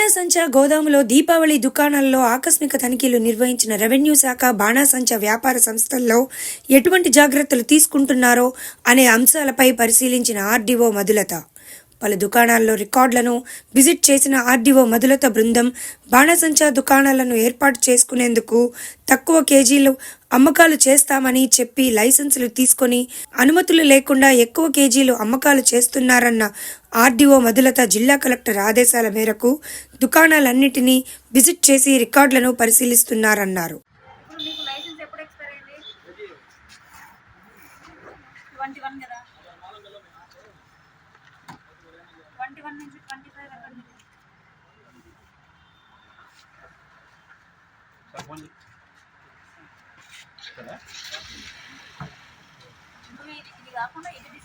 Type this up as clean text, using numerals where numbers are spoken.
బాణాసంచా గోదాములో దీపావళి దుకాణాల్లో ఆకస్మిక తనిఖీలు నిర్వహించిన రెవెన్యూ శాఖ బాణాసంచా వ్యాపార సంస్థల్లో ఎటువంటి జాగ్రత్తలు తీసుకుంటున్నారో అనే అంశాలపై పరిశీలించిన ఆర్డీఓ మధులత. పలు దుకాణాల్లో రికార్డులను విజిట్ చేసిన ఆర్డీఓ మధులత బృందం బాణాసంచా దుకాణాలను ఏర్పాటు చేసుకునేందుకు తక్కువ కేజీలు అమ్మకాలు చేస్తామని చెప్పి లైసెన్సులు తీసుకొని అనుమతులు లేకుండా ఎక్కువ కేజీలు అమ్మకాలు చేస్తున్నారన్న ఆర్డీఓ మధులత జిల్లా కలెక్టర్ ఆదేశాల మేరకు దుకాణాలన్నింటినీ విజిట్ చేసి రికార్డులను పరిశీలిస్తున్నారన్నారు. ఇది కాకుండా ఇది